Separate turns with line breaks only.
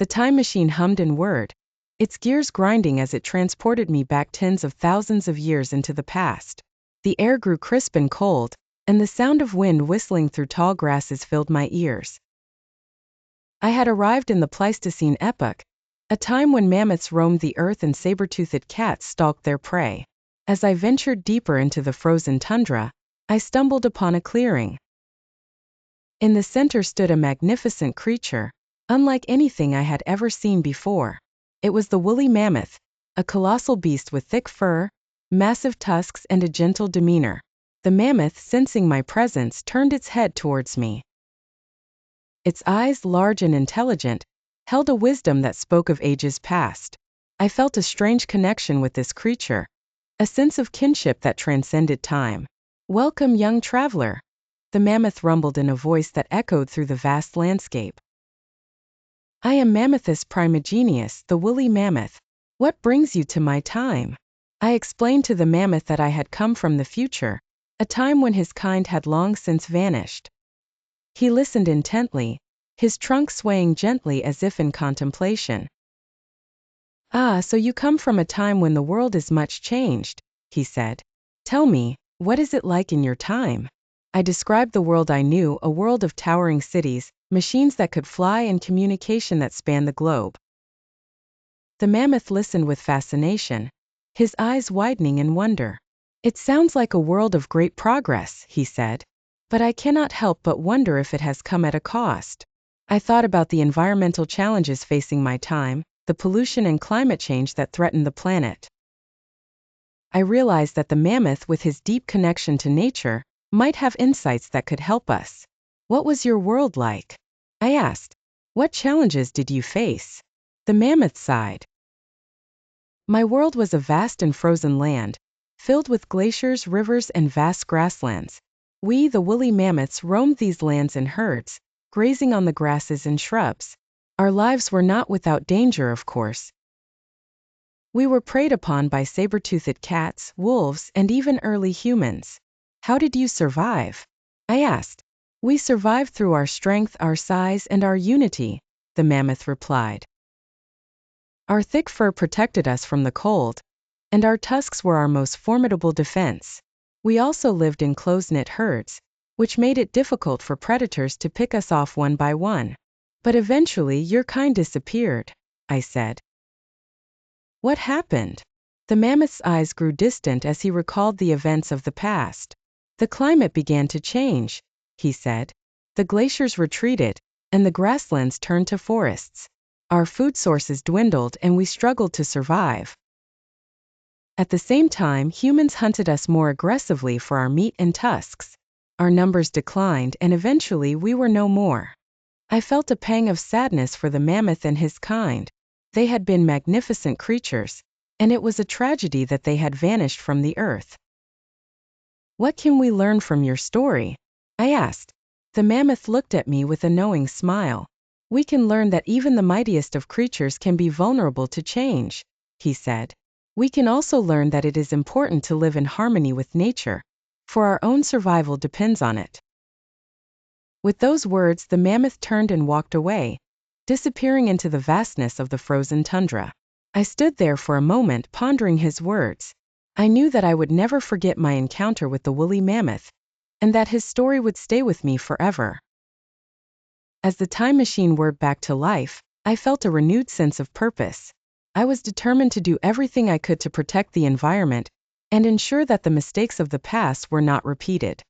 The time machine hummed and whirred, its gears grinding as it transported me back tens of thousands of years into the past. The air grew crisp and cold, and the sound of wind whistling through tall grasses filled my ears. I had arrived in the Pleistocene epoch, a time when mammoths roamed the earth and saber-toothed cats stalked their prey. As I ventured deeper into the frozen tundra, I stumbled upon a clearing. In the center stood a magnificent creature, unlike anything I had ever seen before. It was the woolly mammoth, a colossal beast with thick fur, massive tusks, and a gentle demeanor. The mammoth, sensing my presence, turned its head towards me. Its eyes, large and intelligent, held a wisdom that spoke of ages past. I felt a strange connection with this creature, a sense of kinship that transcended time. "Welcome, young traveler," the mammoth rumbled in a voice that echoed through the vast landscape. "I am Mammothus primigenius, the woolly mammoth. What brings you to my time?" I explained to the mammoth that I had come from the future, a time when his kind had long since vanished. He listened intently, his trunk swaying gently as if in contemplation. "Ah, so you come from a time when the world is much changed," he said. "Tell me, what is it like in your time?" I described the world I knew, a world of towering cities, machines that could fly, and communication that spanned the globe. The mammoth listened with fascination, his eyes widening in wonder. "It sounds like a world of great progress," he said. "But I cannot help but wonder if it has come at a cost." I thought about the environmental challenges facing my time, the pollution and climate change that threatened the planet. I realized that the mammoth, with his deep connection to nature, might have insights that could help us. "What was your world like?" I asked. "What challenges did you face?" The mammoth sighed. "My world was a vast and frozen land, filled with glaciers, rivers, and vast grasslands. We, the woolly mammoths, roamed these lands in herds, grazing on the grasses and shrubs. Our lives were not without danger, of course. We were preyed upon by saber-toothed cats, wolves, and even early humans." "How did you survive?" I asked. "We survived through our strength, our size, and our unity," the mammoth replied. "Our thick fur protected us from the cold, and our tusks were our most formidable defense. We also lived in close-knit herds, which made it difficult for predators to pick us off one by one. But eventually your kind disappeared," I said. "What happened?" The mammoth's eyes grew distant as he recalled the events of the past. "The climate began to change," he said. "The glaciers retreated, and the grasslands turned to forests. Our food sources dwindled, and we struggled to survive. At the same time, humans hunted us more aggressively for our meat and tusks. Our numbers declined, and eventually we were no more." I felt a pang of sadness for the mammoth and his kind. They had been magnificent creatures, and it was a tragedy that they had vanished from the earth. "What can we learn from your story?" I asked. The mammoth looked at me with a knowing smile. "We can learn that even the mightiest of creatures can be vulnerable to change," he said. "We can also learn that it is important to live in harmony with nature, for our own survival depends on it." With those words, the mammoth turned and walked away, disappearing into the vastness of the frozen tundra. I stood there for a moment, pondering his words. I knew that I would never forget my encounter with the woolly mammoth, and that his story would stay with me forever. As the time machine whirred back to life, I felt a renewed sense of purpose. I was determined to do everything I could to protect the environment and ensure that the mistakes of the past were not repeated.